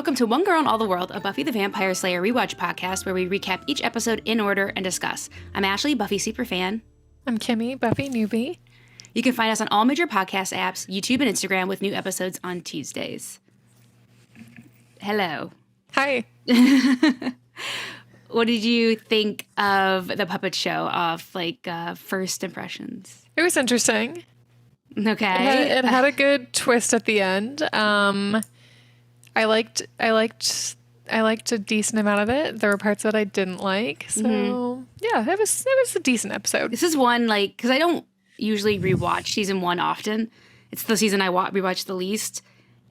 welcome to One Girl in All the World, a Buffy the Vampire Slayer rewatch podcast where we recap each episode in order and discuss. I'm Ashley, Buffy superfan. I'm Kimmy, Buffy newbie. You can find us on all major podcast apps, YouTube and Instagram with new episodes on Tuesdays. Hello. Hi. What did you think of the puppet show off, first impressions? It was interesting. Okay. It had a good twist at the end. I liked a decent amount of it. There were parts that I didn't like. So yeah, it was a decent episode. This is one, because I don't usually rewatch season 1 often. It's the season I rewatch the least.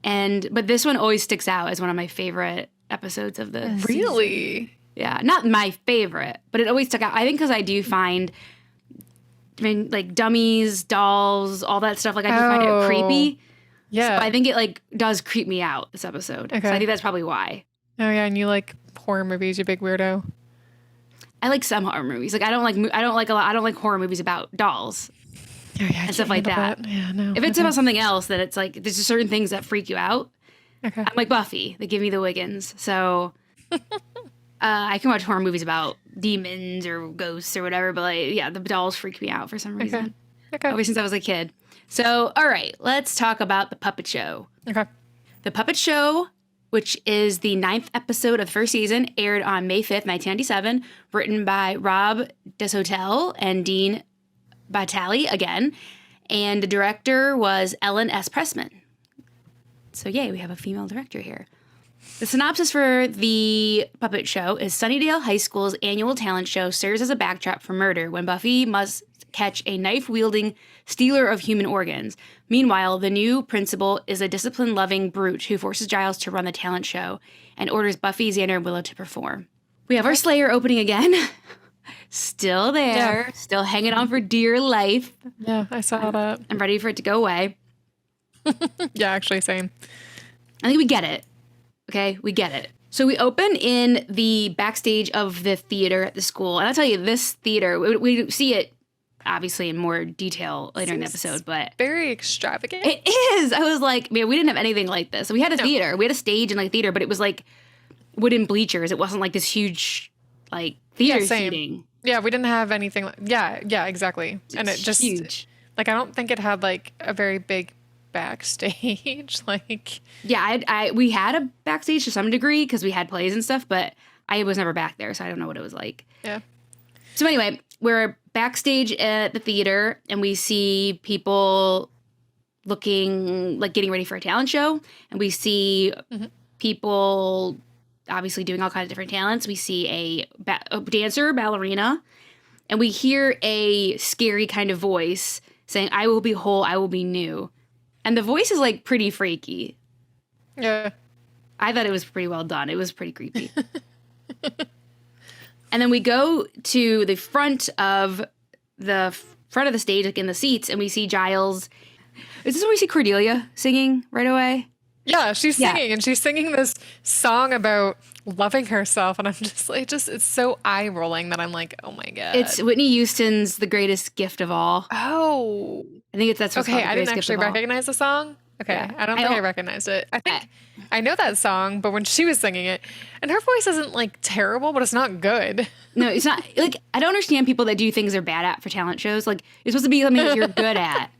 But this one always sticks out as one of my favorite episodes of the season. Really? Yeah, not my favorite, but it always stuck out. I think because I do find, dummies, dolls, all that stuff, I do find it creepy. Yeah. So I think it, does creep me out, this episode. Okay. So I think that's probably why. Oh, yeah, and you like horror movies, you big weirdo. I like some horror movies. I don't like horror movies about dolls. Oh, yeah, and stuff like that. Yeah, no. If it's about something else, then it's there's just certain things that freak you out. Okay. I'm like Buffy. They give me the Wiggins. So I can watch horror movies about demons or ghosts or whatever, but the dolls freak me out for some reason. Okay. Ever since I was a kid. So, all right, let's talk about the puppet show. Okay. The puppet show, which is the 9th episode of the first season, aired on May 5th, 1997, written by Rob Deshotel and Dean Batali again, and the director was Ellen S. Pressman. So yay, we have a female director here. The synopsis for the puppet show is Sunnydale High School's annual talent show serves as a backdrop for murder when Buffy must catch a knife-wielding stealer of human organs. Meanwhile, the new principal is a discipline-loving brute who forces Giles to run the talent show and orders Buffy, Xander, and Willow to perform. We have our Slayer opening again. Still there. Yeah. Still hanging on for dear life. Yeah, I saw that. I'm ready for it to go away. Yeah, actually, same. I think we get it. Okay, we get it. So we open in the backstage of the theater at the school. And I'll tell you, this theater, we see it obviously in more detail later in the episode, but very extravagant. It is. I was like, man, we didn't have anything like this. We had a theater. We had a stage in theater, but it was wooden bleachers. It wasn't this huge theater seating. Yeah, we didn't have anything yeah, exactly. And it just huge. I don't think it had a very big backstage. We had a backstage to some degree because we had plays and stuff, but I was never back there, so I don't know what it was like. Yeah. So anyway, we're backstage at the theater and we see people looking getting ready for a talent show, and we see people obviously doing all kinds of different talents. We see a dancer, ballerina, and we hear a scary kind of voice saying, "I will be whole, I will be new." And the voice is pretty freaky. Yeah. I thought it was pretty well done. It was pretty creepy. And then we go to the front of the stage, in the seats, and we see Giles. Is this where we see Cordelia singing right away? Yeah, she's singing, and she's singing this song about loving herself, and I'm just it's so eye-rolling that I'm like, oh my God. It's Whitney Houston's The Greatest Gift of All. Oh. I think that's what's called, I didn't actually recognize the song. Okay, yeah. I don't think I recognized it. I think I know that song, but when she was singing it, and her voice isn't terrible, but it's not good. No, it's not. I don't understand people that do things they're bad at for talent shows. You're supposed to be something that you're good at.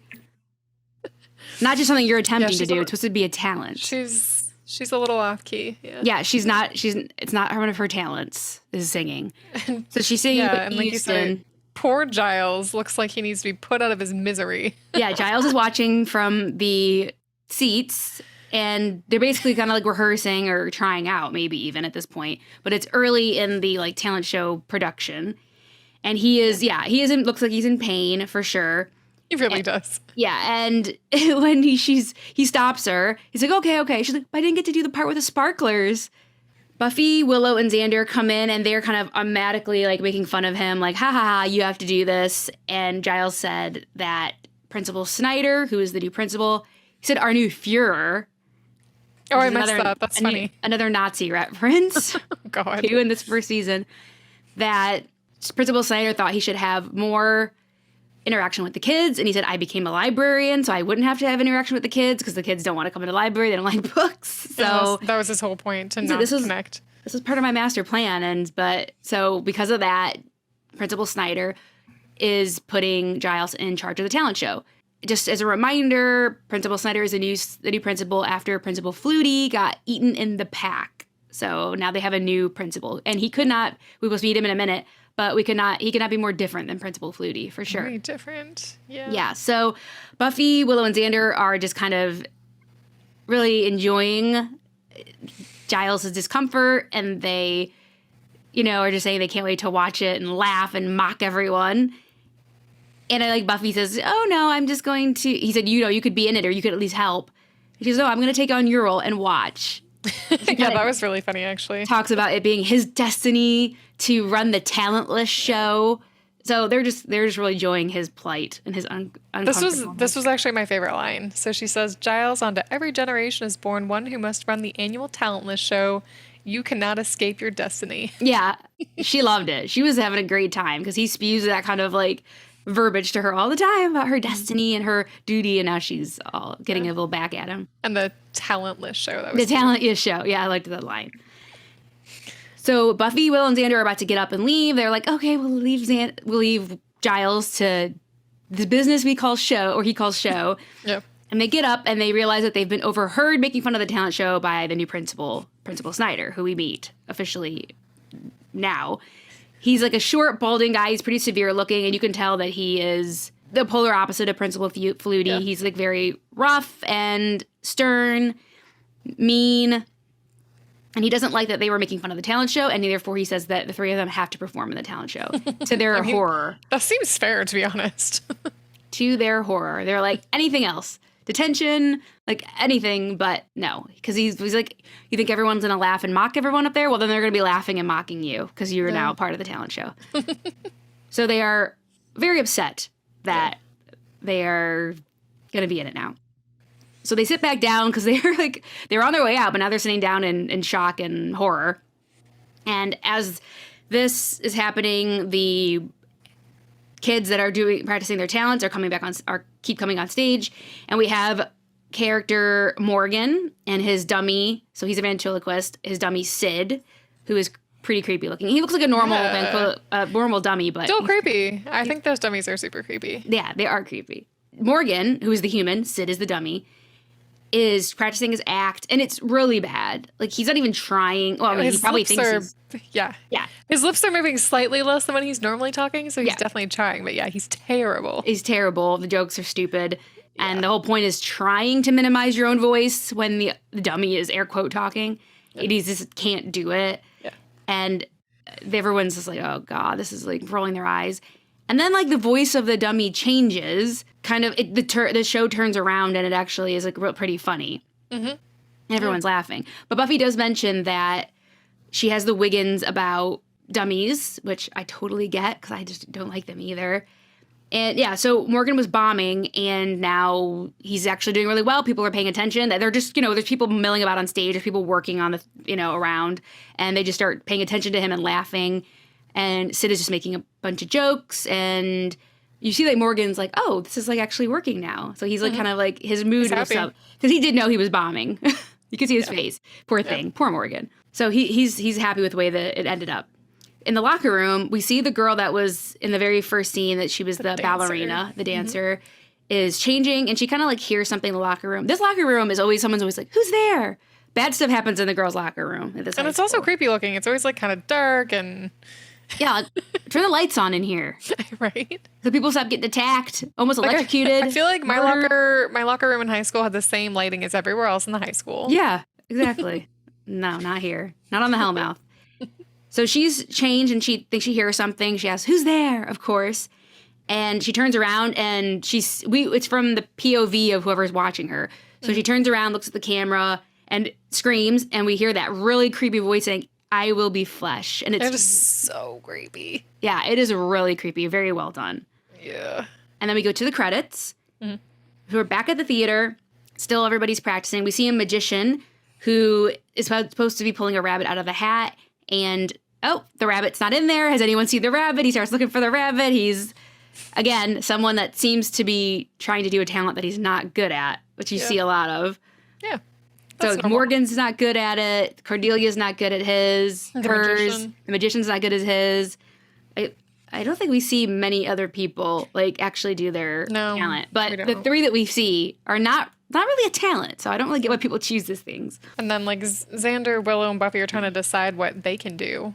Not just something you're attempting to do. It's supposed to be a talent. She's a little off key. Yeah. Yeah, she's not. It's not one of her talents is singing. So she's singing. Yeah, and you said, poor Giles looks like he needs to be put out of his misery. Yeah, Giles is watching from the seats, and they're basically kind of rehearsing or trying out, maybe even at this point. But it's early in the talent show production, and he is. Yeah, he isn't. Looks like he's in pain for sure. He really does. Yeah, and when he stops her, he's like, okay. She's like, but I didn't get to do the part with the sparklers. Buffy, Willow, and Xander come in, and they're kind of automatically making fun of him, ha, you have to do this. And Giles said that Principal Snyder, who is the new principal, he said our new Führer. Oh, I messed up. That's funny. Another Nazi reference. God. Too, in this first season, that Principal Snyder thought he should have more interaction with the kids. And he said, I became a librarian, so I wouldn't have to have interaction with the kids because the kids don't want to come to the library. They don't like books. So that was his whole point, to not connect. This was part of my master plan. So because of that, Principal Snyder is putting Giles in charge of the talent show. Just as a reminder, Principal Snyder is the new principal after Principal Flutie got eaten in the pack. So now they have a new principal. And we will meet him in a minute, but he could not be more different than Principal Flutie, for sure. Very different. Yeah. Yeah. So Buffy, Willow, and Xander are just kind of really enjoying Giles' discomfort, and they, are just saying they can't wait to watch it and laugh and mock everyone. And I like Buffy says, oh no, I'm just going to, he said, you could be in it or you could at least help. She goes, no, I'm going to take on your role and watch. Yeah, that was really funny, actually. Talks about it being his destiny to run the talentless show. So they're just really enjoying his plight and his uncomfortable. This was actually my favorite line. So she says, Giles, onto every generation is born one who must run the annual talentless show. You cannot escape your destiny. Yeah, she loved it. She was having a great time because he spews that kind of like verbiage to her all the time about her destiny and her duty, and now she's all getting a little back at him. And the talentless show. The talentless show. Yeah, I liked that line. So Buffy, Will, and Xander are about to get up and leave. They're like, okay, we'll leave Giles to the business we call show, or he calls show. Yep. And they get up and they realize that they've been overheard making fun of the talent show by the new Principal Snyder, who we meet officially now. He's like a short, balding guy. He's pretty severe looking, and you can tell that he is the polar opposite of Principal Flutie. Yeah. He's like very rough and stern, mean. And he doesn't like that they were making fun of the talent show, and therefore he says that the three of them have to perform in the talent show. To their horror. That seems fair, to be honest. To their horror. They're like, anything else. Detention, like anything, but no. Because he's like, you think everyone's going to laugh and mock everyone up there? Well, then they're going to be laughing and mocking you because you're now part of the talent show. So they are very upset that they are going to be in it now. So they sit back down because they're on their way out, but now they're sitting down in shock and horror. And as this is happening, the kids that are practicing their talents keep coming on stage, and we have character Morgan and his dummy. So he's a ventriloquist. His dummy Sid, who is pretty creepy looking. He looks like a normal dummy, but still creepy. I think those dummies are super creepy. Yeah, they are creepy. Morgan, who is the human, Sid is the dummy, is practicing his act, and it's really bad. Like, he's not even trying. Well, I mean, he probably thinks Yeah. His lips are moving slightly less than when he's normally talking, so he's definitely trying. But yeah, he's terrible. He's terrible. The jokes are stupid. Yeah. And the whole point is trying to minimize your own voice when the dummy is air quote talking. Yeah. He just can't do it. Yeah. And everyone's just like, oh, God, this is like rolling their eyes. And then, like, the voice of the dummy changes. Kind of, the show turns around, and it actually is, like, pretty funny. Mm-hmm. And everyone's laughing. But Buffy does mention that she has the Wiggins about dummies, which I totally get, because I just don't like them either. And, yeah, so Morgan was bombing, and now he's actually doing really well. People are paying attention. They're just, there's people milling about on stage. There's people working on around. And they just start paying attention to him and laughing. And Sid is just making a bunch of jokes, and you see like Morgan's like, oh, this is like actually working now. So he's like kind of like his mood was up because he did know he was bombing. You can see his face. Poor thing. Poor Morgan. So he's happy with the way that it ended up. In the locker room, we see the girl that was in the very first scene that she was the ballerina, the dancer, is changing, and she kind of like hears something in the locker room. This locker room is someone's always like, who's there? Bad stuff happens in the girls' locker room. And it's also creepy looking. It's always like kind of dark and... Yeah, turn the lights on in here. Right. So people stop getting attacked, almost electrocuted. I feel like my locker room in high school had the same lighting as everywhere else in the high school. Yeah, exactly. No, not here. Not on the Hellmouth. So she's changed, and she thinks she hears something. She asks, who's there? Of course. And she turns around, and it's from the POV of whoever's watching her. So she turns around, looks at the camera, and screams, and we hear that really creepy voice saying, I will be flesh. And it's so creepy. Yeah, it is really creepy. Very well done. Yeah. And then we go to the credits. Mm-hmm. We're back at the theater. Still everybody's practicing. We see a magician who is supposed to be pulling a rabbit out of a hat. And, the rabbit's not in there. Has anyone seen the rabbit? He starts looking for the rabbit. He's Again, someone that seems to be trying to do a talent that he's not good at, which you see a lot of. Yeah. So That's normal. Morgan's not good at it. Cordelia's not good at hers. The magician's not good at his. I don't think we see many other people like actually do their talent. But the three that we see are not really a talent. So I don't really get why people choose these things. And then like Xander, Willow, and Buffy are trying to decide what they can do.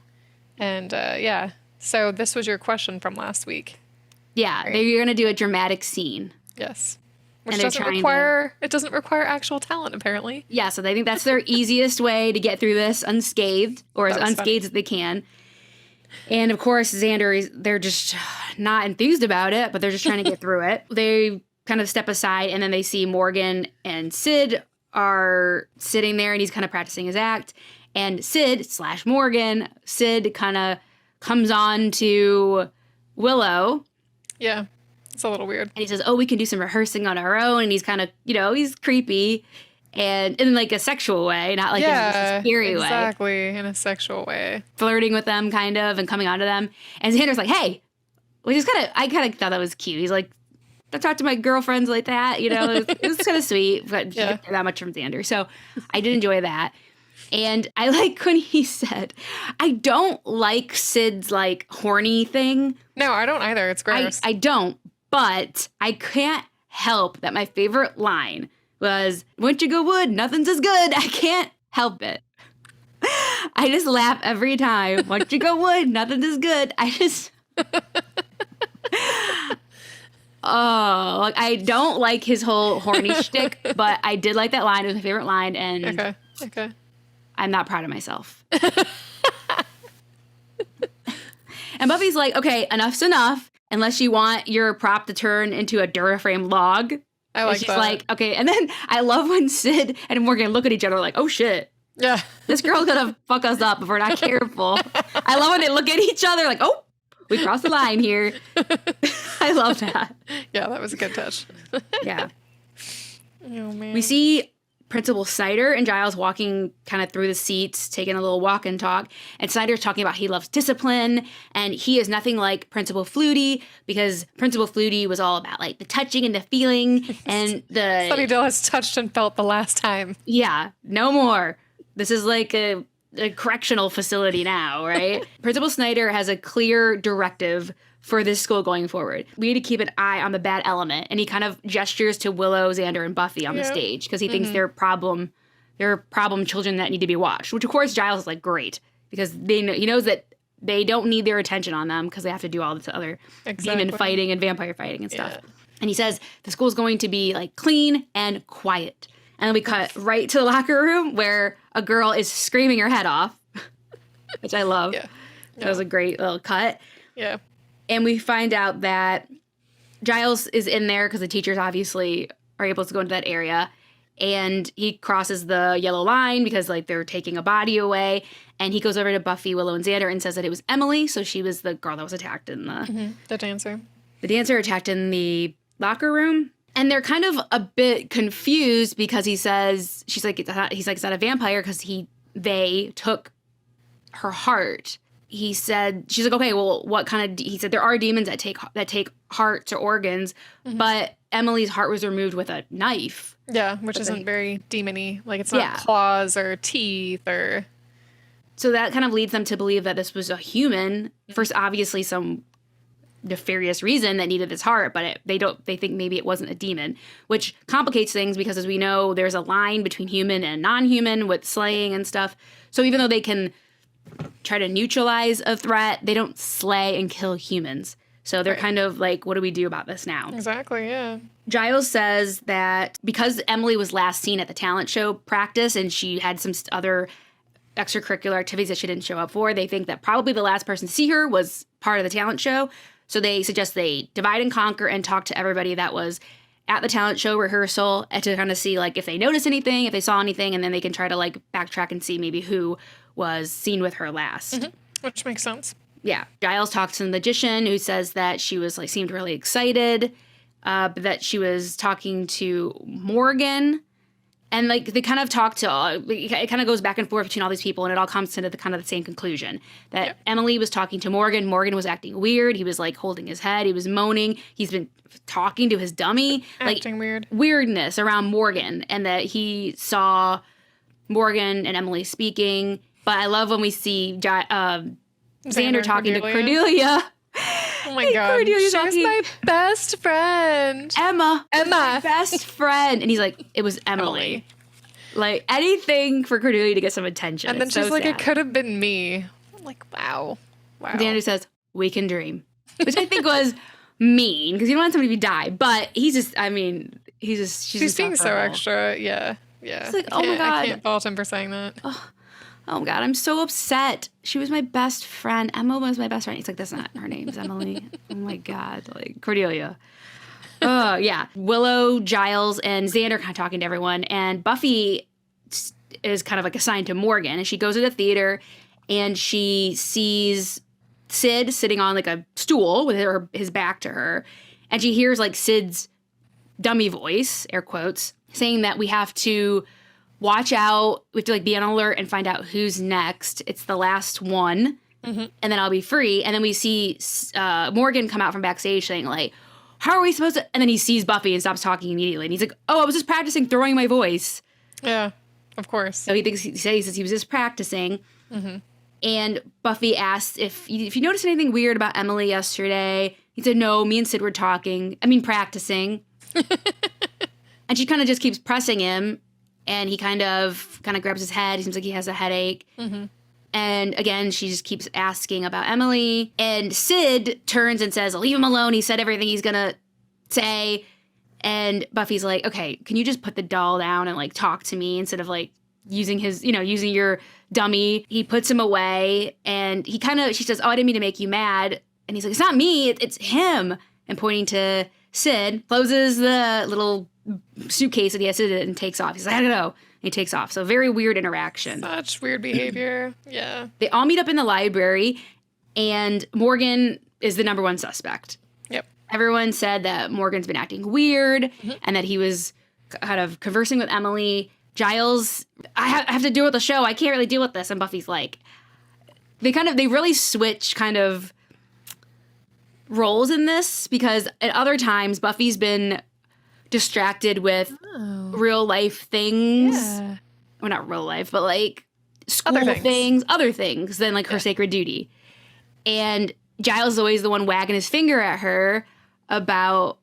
And yeah. So this was your question from last week. Yeah, right? They're going to do a dramatic scene. Yes. Which doesn't require actual talent, apparently. Yeah, so they think that's their easiest way to get through this unscathed, or as unscathed as they can. And of course, Xander, they're just not enthused about it, but they're just trying to get through it. They kind of step aside, and then they see Morgan and Sid are sitting there, and he's kind of practicing his act. And Sid/Morgan, Sid kind of comes on to Willow. Yeah. It's a little weird. And he says, we can do some rehearsing on our own. And he's kind of, he's creepy. And in like a sexual way, not like in a scary way. Exactly, in a sexual way. Flirting with them, kind of, and coming on to them. And Xander's like, hey, I kind of thought that was cute. He's like, I talk to my girlfriends like that. It was kind of sweet. But you didn't hear that much from Xander. So I did enjoy that. And I like when he said, I don't like Sid's like horny thing. No, I don't either. It's gross. I don't. But I can't help that my favorite line was, once you go wood, nothing's as good. I can't help it. I just laugh every time. Once you go wood, nothing's as good. I just... I don't like his whole horny shtick, but I did like that line. It was my favorite line, and okay. I'm not proud of myself. And Buffy's like, okay, enough's enough. Unless you want your prop to turn into a Duraframe log. I like she's that. Like, okay. And then I love when Sid and Morgan look at each other like, oh, shit. Yeah. This girl's going to fuck us up if we're not careful. I love when they look at each other like, oh, we crossed the line here. I love that. Yeah, that was a good touch. Yeah. Oh, man. We see Principal Snyder and Giles walking kind of through the seats, taking a little walk and talk. And Snyder's talking about he loves discipline, and he is nothing like Principal Flutie, because Principal Flutie was all about like the touching and the feeling and the... Sunnydale has touched and felt the last time. Yeah, no more. This is like a correctional facility now, right? Principal Snyder has a clear directive for this school going forward. We need to keep an eye on the bad element. And he kind of gestures to Willow, Xander, and Buffy on the stage because he thinks they're problem children that need to be watched. Which, of course, Giles is like, great. Because he knows that they don't need their attention on them because they have to do all this other demon fighting and vampire fighting and stuff. Yeah. And he says the school's going to be like clean and quiet. And then we cut right to the locker room where a girl is screaming her head off, which I love. Yeah. That was a great little cut. Yeah. And we find out that Giles is in there because the teachers obviously are able to go into that area. And he crosses the yellow line because like they're taking a body away. And he goes over to Buffy, Willow, and Xander and says that it was Emily. So she was the girl that was attacked in the dancer. The dancer attacked in the locker room. And they're kind of a bit confused because he's like, it's not a vampire because they took her heart. She's like, okay, well, what kind of, he said there are demons that take hearts or organs, but Emily's heart was removed with a knife. Yeah, which isn't very demon-y. Like it's not claws or teeth or. So that kind of leads them to believe that this was a human for obviously some nefarious reason that needed this heart, but they think maybe it wasn't a demon, which complicates things because as we know, there's a line between human and non-human with slaying and stuff. So even though they can try to neutralize a threat, they don't slay and kill humans. So they're kind of like, what do we do about this now? Exactly, yeah. Giles says that because Emily was last seen at the talent show practice and she had some other extracurricular activities that she didn't show up for, they think that probably the last person to see her was part of the talent show. So they suggest they divide and conquer and talk to everybody that was at the talent show rehearsal and to kind of see like if they noticed anything, if they saw anything, and then they can try to like backtrack and see maybe who was seen with her last. Which makes sense. Yeah. Giles talks to the magician who says that she was like seemed really excited, but that she was talking to Morgan And like they kind of talk to, it kind of goes back and forth between all these people, and it all comes to the kind of the same conclusion that Emily was talking to Morgan. Morgan was acting weird. He was like holding his head. He was moaning. He's been talking to his dummy. Acting like weird. Weirdness around Morgan, and that he saw Morgan and Emily speaking. But I love when we see Xander talking to Cordelia. Oh my God. She's my best friend. Emma. My best friend. And he's like, it was Emily. Like anything for Cordelia to get some attention. And then it's she's so like, sad. it could have been me. I'm like, wow. Xander says, we can dream. Which I think was mean because you don't want somebody to die. But he's just, I mean, she's being so extra. Yeah. Yeah. It's like, oh my God. I can't fault him for saying that. Oh my God, I'm so upset. She was my best friend. Emma was my best friend. It's like, that's not her name. It's Emily. Oh my God. Like, Cordelia. Oh, yeah. Willow, Giles, and Xander kind of talking to everyone. And Buffy is kind of like assigned to Morgan. And she goes to the theater and she sees Sid sitting on like a stool with his back to her. And she hears like Sid's dummy voice, air quotes, saying that we have to watch out. We have to like be on alert and find out who's next. It's the last one, and then I'll be free. And then we see Morgan come out from backstage saying like, "How are we supposed to?" And then he sees Buffy and stops talking immediately. And he's like, "Oh, I was just practicing throwing my voice." Yeah, of course. So he says he was just practicing. And Buffy asks if you noticed anything weird about Emily yesterday. He said, "No, me and Sid were practicing." And she kind of just keeps pressing him. And he kind of grabs his head. He seems like he has a headache. And again, she just keeps asking about Emily. And Sid turns and says, leave him alone. He said everything he's going to say. And Buffy's like, okay, can you just put the doll down and like talk to me instead of like using your dummy. He puts him away. And she says, oh, I didn't mean to make you mad. And he's like, it's not me, it's him. And pointing to Sid, closes the little suitcase that he has and takes off. He's like, I don't know. And he takes off. So very weird interaction. Such weird behavior. Yeah. They all meet up in the library, and Morgan is the number one suspect. Yep. Everyone said that Morgan's been acting weird and that he was kind of conversing with Emily. Giles, I have to deal with the show. I can't really deal with this. And Buffy's like, they really switch kind of roles in this, because at other times Buffy's been distracted with real life things. Yeah. Well, not real life, but like school other things than like her sacred duty. And Giles is always the one wagging his finger at her about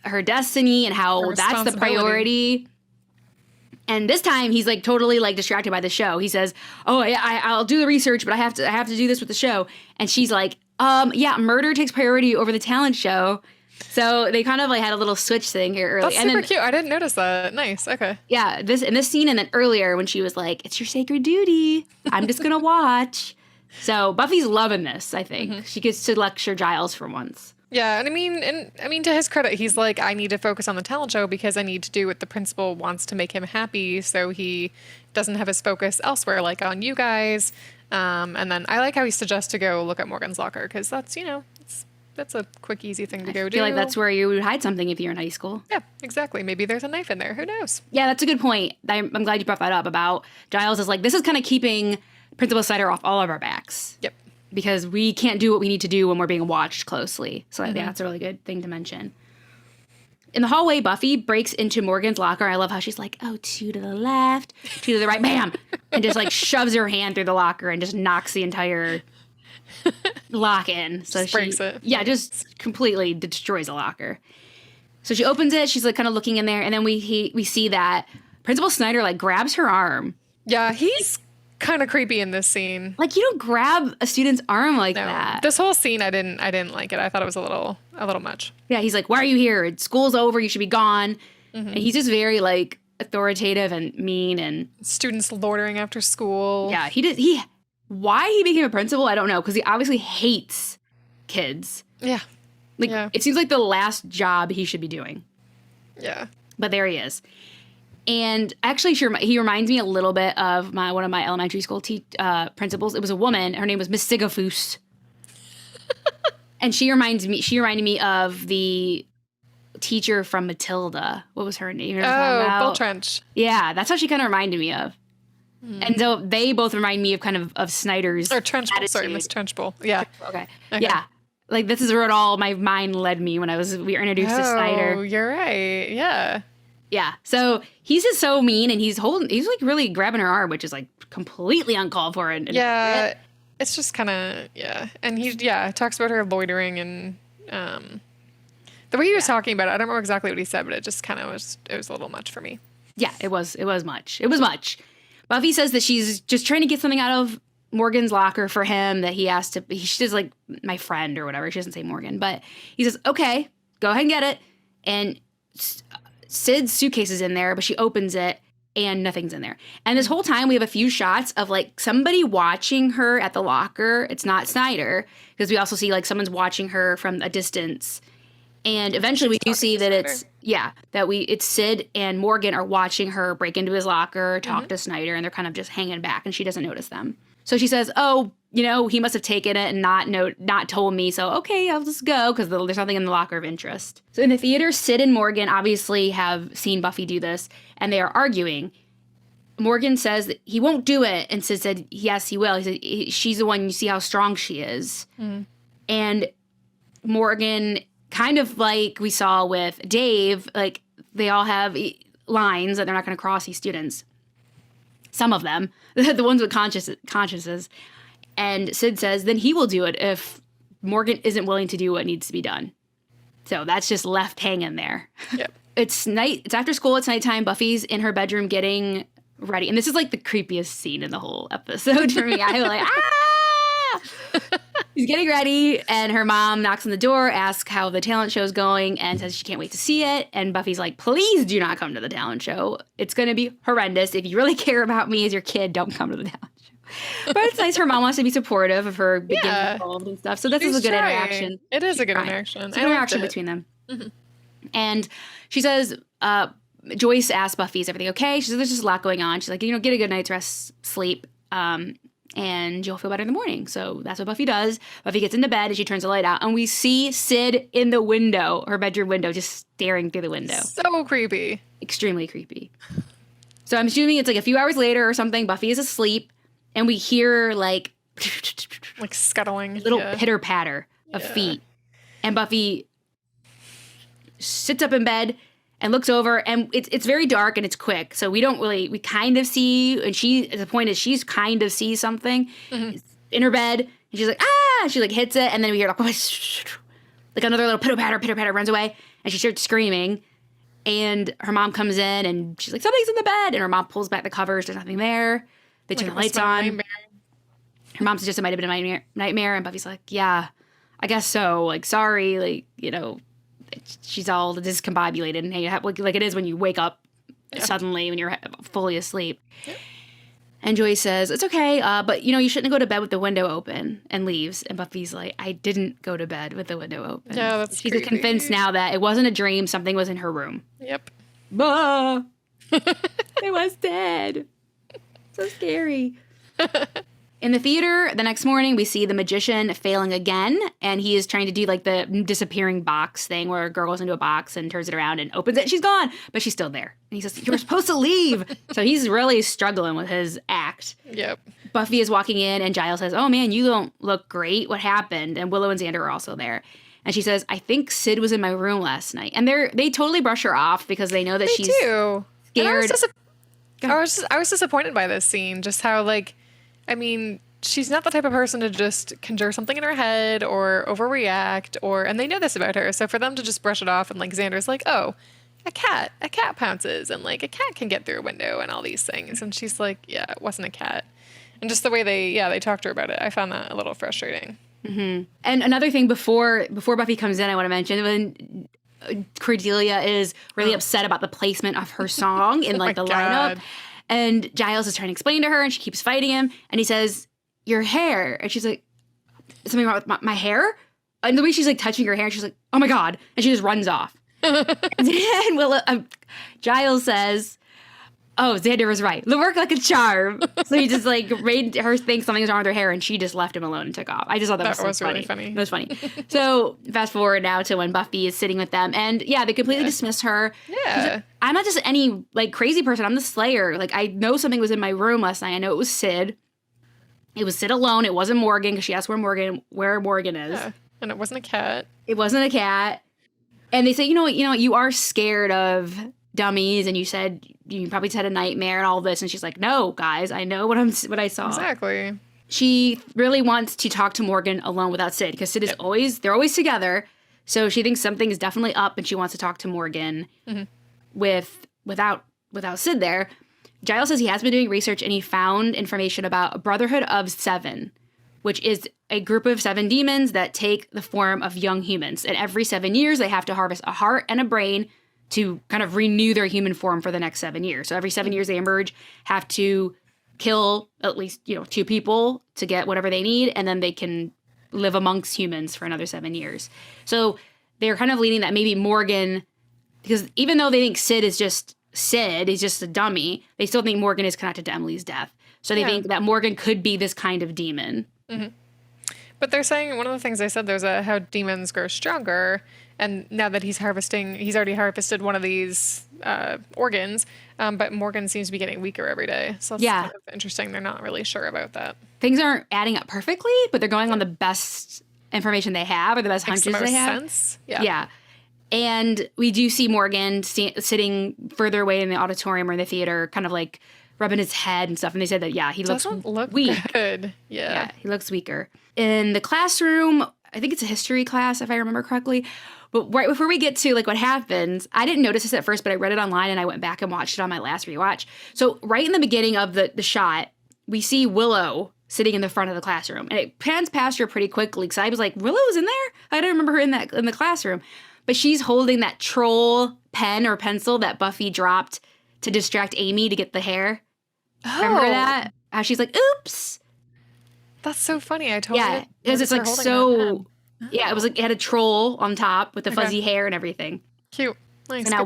her destiny and how that's the priority. And this time he's like totally like distracted by the show. He says, "Oh, yeah, I'll do the research, but I have to do this with the show." And she's like, "Yeah, murder takes priority over the talent show." So they kind of like had a little switch thing here early. That's super cute. I didn't notice that. Nice. Okay. Yeah, in this scene, and then earlier when she was like, "It's your sacred duty. I'm just gonna watch." So Buffy's loving this. I think she gets to lecture Giles for once. Yeah, and I mean, to his credit, he's like, I need to focus on the talent show because I need to do what the principal wants to make him happy, so he doesn't have his focus elsewhere, like on you guys. And then I like how he suggests to go look at Morgan's locker, because that's, that's a quick, easy thing to go do. I feel like that's where you would hide something if you're in high school. Yeah, exactly. Maybe there's a knife in there. Who knows? Yeah, that's a good point. I'm glad you brought that up about Giles is like, this is kind of keeping Principal Snyder off all of our backs. Yep. Because we can't do what we need to do when we're being watched closely. So that's a really good thing to mention. In the hallway, Buffy breaks into Morgan's locker. I love how she's like, oh, 2 to the left, 2 to the right, bam! And just like shoves her hand through the locker and just knocks the entire lock in. So just breaks it. Yeah, just completely destroys the locker. So she opens it. She's like kind of looking in there. And then we see that Principal Snyder like grabs her arm. Yeah, he's kind of creepy in this scene. Like, you don't grab a student's arm like that. This whole scene, I didn't like it. I thought it was a little much. Yeah, he's like, why are you here? School's over. You should be gone. And he's just very like authoritative and mean, and students loitering after school. Yeah, why he became a principal, I don't know, because he obviously hates kids. Yeah. It seems like the last job he should be doing. Yeah. But there he is. And actually, he reminds me a little bit of one of my elementary school principals. It was a woman. Her name was Miss Sigafus. And she reminded me of the teacher from Matilda. What was her name? Bull Trench. Yeah, that's how she kind of reminded me of. And so they both remind me of kind of Snyder's Or Trenchbull. attitude. Sorry, Miss Trenchbull. Yeah. Okay. Yeah. Like, this is where all my mind led me when we were introduced to Snyder. Oh, you're right. Yeah. Yeah. So he's just so mean, and he's like really grabbing her arm, which is like completely uncalled for. And yeah. It's just kind of, yeah. And he talks about her loitering, and the way he was talking about it, I don't remember exactly what he said, but it just kind of was a little much for me. Yeah, it was much. It was much. Buffy says that she's just trying to get something out of Morgan's locker for him, that he has to, she says like, my friend or whatever. She doesn't say Morgan, but he says, okay, go ahead and get it. And Sid's suitcase is in there, but she opens it and nothing's in there. And this whole time we have a few shots of like somebody watching her at the locker. It's not Snyder, because we also see like someone's watching her from a distance. And eventually we do see that it's Sid and Morgan are watching her break into his locker, talk to Snyder, and they're kind of just hanging back, and she doesn't notice them. So she says, oh, he must have taken it and not told me. So, okay, I'll just go, because there's nothing in the locker of interest. So in the theater, Sid and Morgan obviously have seen Buffy do this, and they are arguing. Morgan says that he won't do it, and Sid said, yes, he will. He said, she's the one, you see how strong she is. And Morgan, kind of like we saw with Dave, like they all have lines that they're not going to cross these students. Some of them, the ones with consciences. And Sid says, then he will do it if Morgan isn't willing to do what needs to be done. So that's just left hanging there. Yep. It's after school. It's nighttime. Buffy's in her bedroom getting ready. And this is like the creepiest scene in the whole episode for me. I'm like, She's getting ready, and her mom knocks on the door, asks how the talent show's going, and says she can't wait to see it. And Buffy's like, please do not come to the talent show. It's going to be horrendous. If you really care about me as your kid, don't come to the talent show. But it's nice. Her mom wants to be supportive of her getting involved and stuff. So this is a good interaction. It is a good interaction. It's a good interaction between them. And she says, Joyce asks Buffy, is everything okay? She says, there's just a lot going on. She's like, get a good night's rest, sleep. And you'll feel better in the morning. So that's what Buffy does. Buffy gets into bed and she turns the light out. And we see Sid in the window, her bedroom window, just staring through the window. So creepy. Extremely creepy. So I'm assuming it's like a few hours later or something. Buffy is asleep. And we hear like scuttling. Little pitter patter of feet. And Buffy sits up in bed and looks over, and it's very dark and it's quick. So we kind of see, and the point is she's kind of sees something in her bed, and she's like, ah, she like hits it, and then we hear like another little pitter patter, runs away, and she starts screaming, and her mom comes in, and she's like, something's in the bed, and her mom pulls back the covers, there's nothing there. They turn the lights on. Nightmare. Her mom suggests it might have been a nightmare, and Buffy's like, yeah, I guess so, like, sorry, like, she's all discombobulated, and like it is when you wake up suddenly when you're fully asleep. Yep. And Joyce says, it's okay, but you shouldn't go to bed with the window open, and leaves. And Buffy's like, I didn't go to bed with the window open. Yeah, that's She's creepy. Convinced now that it wasn't a dream, something was in her room. Yep. Bah! It was dead. So scary. In the theater, the next morning, we see the magician failing again, and he is trying to do like the disappearing box thing where a girl goes into a box and turns it around and opens it, and she's gone, but she's still there. And he says, you're supposed to leave. So he's really struggling with his act. Yep. Buffy is walking in, and Giles says, oh man, you don't look great. What happened? And Willow and Xander are also there. And she says, I think Sid was in my room last night. And they totally brush her off because they know that she's scared. I I was disappointed by this scene, just how she's not the type of person to just conjure something in her head or overreact, and they know this about her. So for them to just brush it off, and like Xander's like, oh, a cat pounces, and like a cat can get through a window and all these things. And she's like, yeah, it wasn't a cat. And just the way they talked to her about it, I found that a little frustrating. Mm-hmm. And another thing before Buffy comes in, I want to mention when Cordelia is really upset about the placement of her song in like the lineup. And Giles is trying to explain to her, and she keeps fighting him. And he says, your hair. And she's like, something wrong with my hair? And the way she's like touching her hair, she's like, oh my God. And she just runs off. And Giles says, Oh, Xander was right. It worked like a charm. So he just like made her think something was wrong with her hair, and she just left him alone and took off. I just thought that was so really funny. It was funny. So fast forward now to when Buffy is sitting with them, and yeah, they completely dismiss her. Yeah. Like, I'm not just any like crazy person. I'm the Slayer. Like I know something was in my room last night. I know it was Sid. It was Sid alone. It wasn't Morgan because she asked where Morgan is. Yeah. And it wasn't a cat. It wasn't a cat. And they say, you know what, you are scared of dummies, and you said you probably just had a nightmare and all this. And she's like, no, guys, I know what I saw. Exactly. She really wants to talk to Morgan alone without Sid, because Sid is they're always together. So she thinks something is definitely up, and she wants to talk to Morgan without Sid there. Giles says he has been doing research, and he found information about a Brotherhood of Seven, which is a group of 7 demons that take the form of young humans. And every 7 years, they have to harvest a heart and a brain to kind of renew their human form for the next 7 years. So every 7 years they emerge, have to kill at least, 2 people to get whatever they need, and then they can live amongst humans for another 7 years. So they're kind of leaning that maybe Morgan, because even though they think Sid is just Sid, he's just a dummy, they still think Morgan is connected to Emily's death. So they think that Morgan could be this kind of demon. Mm-hmm. But they're saying, one of the things they said, there's how demons grow stronger. And now that he's already harvested one of these organs, but Morgan seems to be getting weaker every day. So that's kind of interesting. They're not really sure about that. Things aren't adding up perfectly, but they're going on the best information they have, or the best hunches they have. Sense. Yeah. And we do see Morgan sitting further away in the auditorium or in the theater, kind of like rubbing his head and stuff. And they said that, he looks weak. Good. Yeah, he looks weaker. In the classroom, I think it's a history class, if I remember correctly. But right before we get to like what happens, I didn't notice this at first, but I read it online and I went back and watched it on my last rewatch. So right in the beginning of the shot, we see Willow sitting in the front of the classroom. And it pans past her pretty quickly, because I was like, Willow's in there? I don't remember her in the classroom. But she's holding that troll pen or pencil that Buffy dropped to distract Amy to get the hair. Oh. Remember that? How she's like, oops. That's so funny. I totally Yeah, because it's like so... Yeah, it was like it had a troll on top with the fuzzy hair and everything. Cute. Nice. So now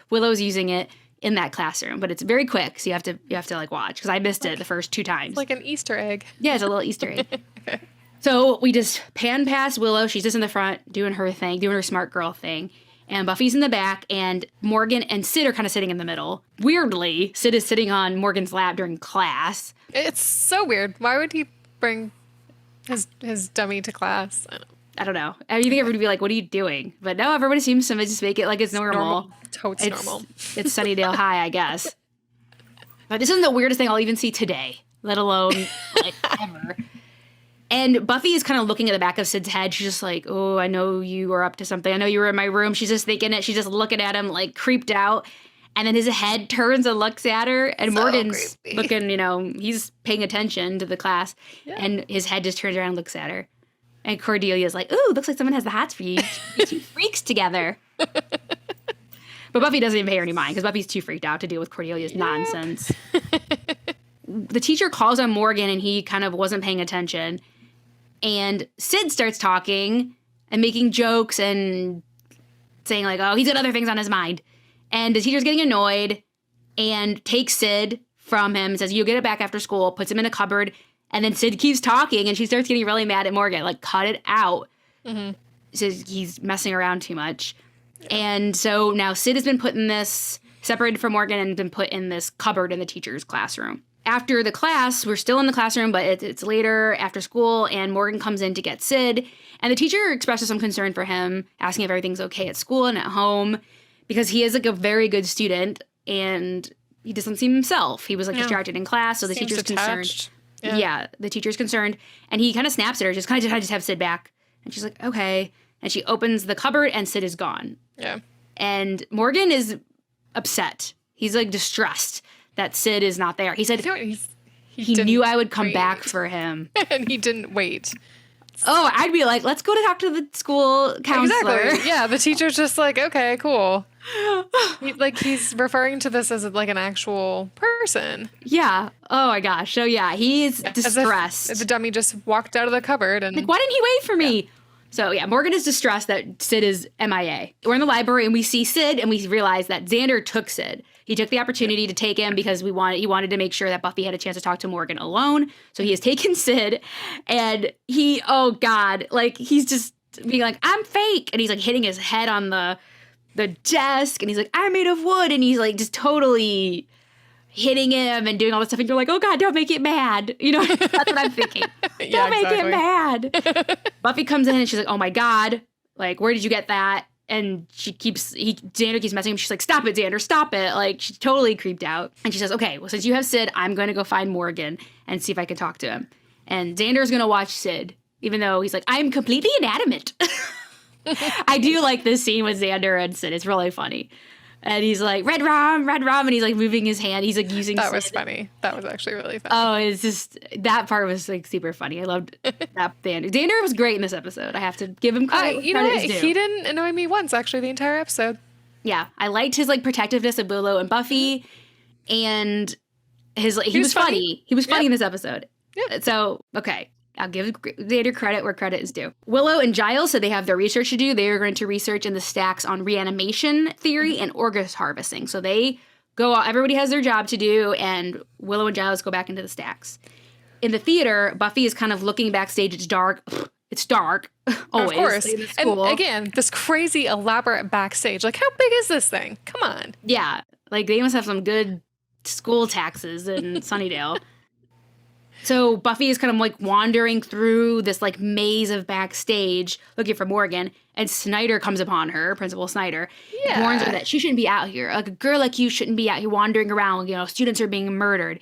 Willow's using it in that classroom, but it's very quick, so you have to like watch, because I missed it the first 2 times. It's like an Easter egg. Yeah, it's a little Easter egg. Okay. So we just pan past Willow. She's just in the front doing her thing, doing her smart girl thing. And Buffy's in the back, and Morgan and Sid are kind of sitting in the middle. Weirdly, Sid is sitting on Morgan's lap during class. It's so weird. Why would he bring his dummy to class? I don't know. You think everybody would be like, what are you doing? But no, everybody seems to just make it like it's normal. Totes normal. It's Sunnydale High, I guess. But this isn't the weirdest thing I'll even see today, let alone like ever. And Buffy is kind of looking at the back of Sid's head. She's just like, oh, I know you were up to something. I know you were in my room. She's just thinking it. She's just looking at him like creeped out. And then his head turns and looks at her. And so Morgan's looking, he's paying attention to the class. Yeah. And his head just turns around and looks at her. And Cordelia's like, ooh, looks like someone has the hots for you. You 2 freaks together. But Buffy doesn't even pay her any mind, because Buffy's too freaked out to deal with Cordelia's nonsense. The teacher calls on Morgan, and he kind of wasn't paying attention. And Sid starts talking and making jokes and saying like, oh, he's got other things on his mind. And the teacher's getting annoyed and takes Sid from him and says, you'll get it back after school, puts him in a cupboard. And then Sid keeps talking, and she starts getting really mad at Morgan, like, cut it out. Mm-hmm. Says he's messing around too much. Yeah. And so now Sid has been put in this, separated from Morgan, and been put in this cupboard in the teacher's classroom. After the class, we're still in the classroom, but it's later after school, and Morgan comes in to get Sid. And the teacher expresses some concern for him, asking if everything's okay at school and at home, because he is like a very good student, and he doesn't seem himself. He was like distracted in class, so the teacher's concerned. Yeah, the teacher's concerned, and he kind of snaps at her, just kind of have Sid back. And she's like, okay. And she opens the cupboard, and Sid is gone. Yeah. And Morgan is upset. He's like distressed that Sid is not there. He said he knew I would come back for him. And he didn't wait. Oh, I'd be like, let's go to talk to the school counselor. Exactly. Yeah, the teacher's just like, okay, cool. He's referring to this as like an actual person. Yeah. Oh my gosh. So yeah, he's distressed. As if the dummy just walked out of the cupboard and like, why didn't he wait for me? So yeah, Morgan is distressed that Sid is MIA. We're in the library and we see Sid, and we realize that Xander took Sid. He took the opportunity to take him because he wanted to make sure that Buffy had a chance to talk to Morgan alone. So he has taken Sid, and oh God, like he's just being like, I'm fake. And he's like hitting his head on the desk, and he's like, I'm made of wood. And he's like just totally hitting him and doing all this stuff. And you're like, oh God, don't make it mad. You know, that's what I'm thinking. Don't make it mad. Buffy comes in and she's like, oh my God, like, where did you get that? And Xander keeps messing him. She's like, stop it, Xander, stop it. Like, she's totally creeped out. And she says, okay, well, since you have Sid, I'm going to go find Morgan and see if I can talk to him. And Xander's going to watch Sid, even though he's like, I'm completely inanimate. I do like this scene with Xander and Sid. It's really funny. And he's like, red rum, and he's like moving his hand. He's like using That Sid. was funny. That was actually really funny. Oh, it's just, that part was like super funny. I loved that. Xander was great in this episode. I have to give him credit. You know what? He didn't annoy me once, actually, the entire episode. Yeah. I liked his like protectiveness of Willow and Buffy, and his like, he was funny. He was funny in this episode. Yep. So, okay. I'll give Xander credit where credit is due. Willow and Giles said they have their research to do. They are going to research in the stacks on reanimation theory and Orgus harvesting. So they go out, everybody has their job to do, and Willow and Giles go back into the stacks. In the theater, Buffy is kind of looking backstage. It's dark. It's dark. Always. Of course. And again, this crazy elaborate backstage. Like, how big is this thing? Come on. Yeah. Like, they must have some good school taxes in Sunnydale. So Buffy is kind of like wandering through this like maze of backstage looking for Morgan, and Snyder comes upon her, Principal Snyder, and warns her that she shouldn't be out here. Like, a girl like you shouldn't be out here wandering around. You know, students are being murdered.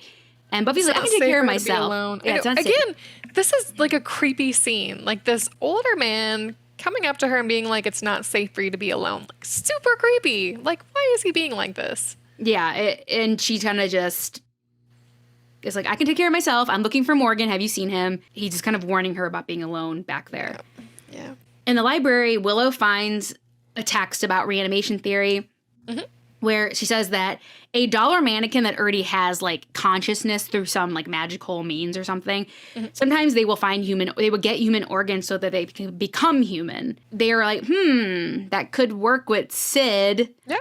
And Buffy's like, I can take care of myself. Yeah, again, this is like a creepy scene. Like, this older man coming up to her and being like, it's not safe for you to be alone. Like, super creepy. Like, why is he being like this? Yeah, and she kind of just... It's like, I can take care of myself. I'm looking for Morgan. Have you seen him? He's just kind of warning her about being alone back there. Yeah. In the library, Willow finds a text about reanimation theory where she says that a dollar mannequin that already has like consciousness through some like magical means or something, sometimes they will get human organs so that they can become human. They are like, that could work with Sid. Yeah.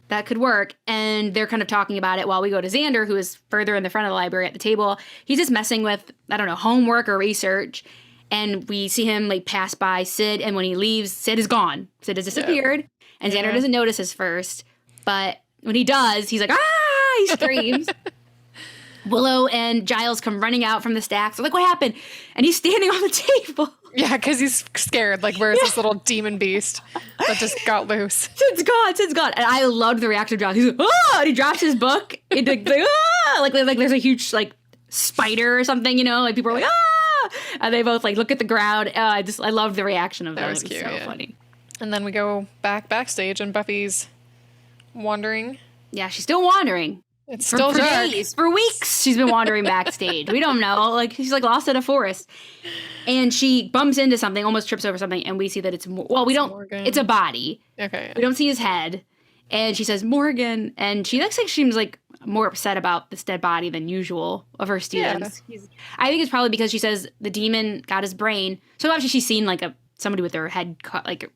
That could work. And they're kind of talking about it while we go to Xander, who is further in the front of the library at the table. He's just messing with, I don't know, homework or research. And we see him like pass by Sid. And when he leaves, Sid is gone. Sid has disappeared. And Xander doesn't notice this first. But when he does, he's like, ah, he screams. Willow and Giles come running out from the stacks. They're like, what happened? And he's standing on the table. Yeah, because he's scared. Like, where's this little demon beast that just got loose? Sid's gone. And I loved the reaction of Giles. He's like, oh, and he drops his book. And like ah! like there's a huge, like, spider or something, you know? Like, people are like, ah! And they both, like, look at the ground. I loved the reaction of them. That was cute, so funny. And then we go backstage, and Buffy's wandering. Yeah, she's still wandering. It's still dark. Days, for weeks, she's been wandering backstage. We don't know. Like, she's like lost in a forest. And she bumps into something, almost trips over something, and we see that it's Morgan. It's a body. Okay. We don't see his head. And she says, Morgan. And she looks like she's like more upset about this dead body than usual of her students. Yeah. I think it's probably because she says the demon got his brain. So obviously she's seen like somebody with their head cut, like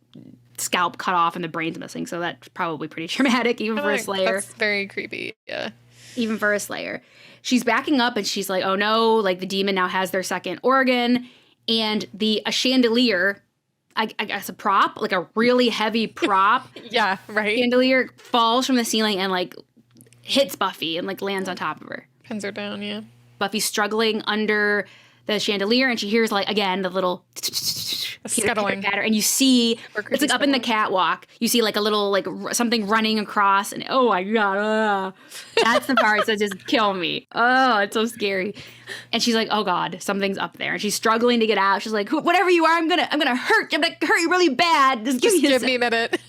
scalp cut off and the brain's missing. So that's probably pretty traumatic, even for a Slayer. That's very creepy. Yeah. Even for a Slayer. She's backing up and she's like, oh no, like the demon now has their second organ. And a chandelier, I guess a prop, like a really heavy prop. Yeah, right. Chandelier falls from the ceiling and like hits Buffy and like lands on top of her. Pins her down, yeah. Buffy's struggling under the chandelier and she hears like, again, the little scuttling patter. And you see, it's like up in the catwalk. You see like a little like something running across and oh my God. That's the part that just killed me. Oh, it's so scary. And she's like, oh God, something's up there. And she's struggling to get out. She's like, whatever you are, I'm gonna hurt you really bad. Just give me a minute.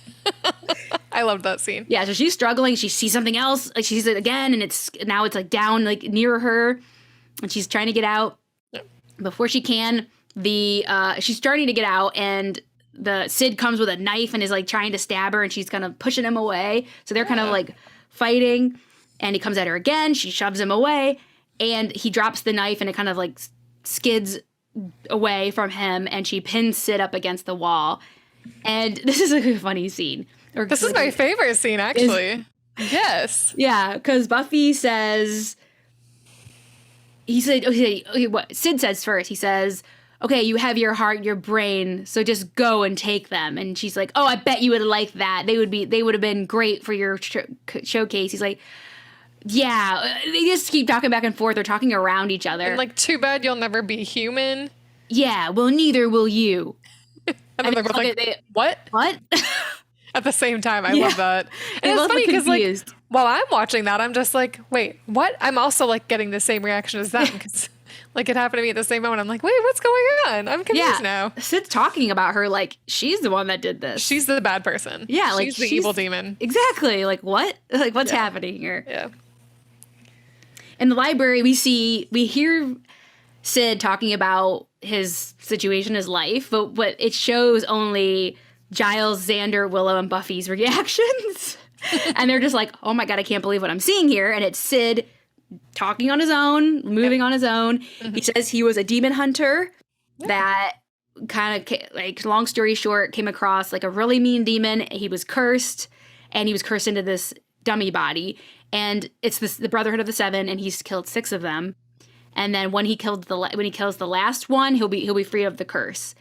I loved that scene. Yeah, so she's struggling. She sees something else. Like she sees it again and it's like down like near her. And she's trying to get out. Before she can, she's starting to get out, and the Sid comes with a knife and is like trying to stab her, and she's kind of pushing him away. So they're kind of like fighting, and he comes at her again. She shoves him away, and he drops the knife, and it kind of like skids away from him, and she pins Sid up against the wall. And this is like a funny scene. This is my favorite scene, actually. Yes. Yeah, because Buffy says, okay, what Sid says first. He says, okay, you have your heart, your brain, so just go and take them. And she's like, oh, I bet you would have liked that. They would have been great for your showcase. He's like, yeah, they just keep talking back and forth. They're talking around each other. And like, too bad you'll never be human. Yeah, well, neither will you. And then they're both like, what? What? At the same time, I love that. And it's funny because like, while I'm watching that, I'm just like, wait, what? I'm also like getting the same reaction as them because like it happened to me at the same moment. I'm like, wait, what's going on? I'm confused now. Sid's talking about her like she's the one that did this. She's the bad person. Yeah, like she's the evil demon. Exactly. Like what? Like what's happening here? Yeah. In the library, we hear Sid talking about his situation, his life, but it shows only Giles, Xander, Willow, and Buffy's reactions. And they're just like, oh my God, I can't believe what I'm seeing here. And it's Sid talking on his own, moving on his own. He says he was a demon hunter that kind of, like, long story short, came across like a really mean demon. He was cursed, and he was cursed into this dummy body. And it's the Brotherhood of the Seven, and he's killed 6 of them. And then when he kills the last one, he'll be free of the curse.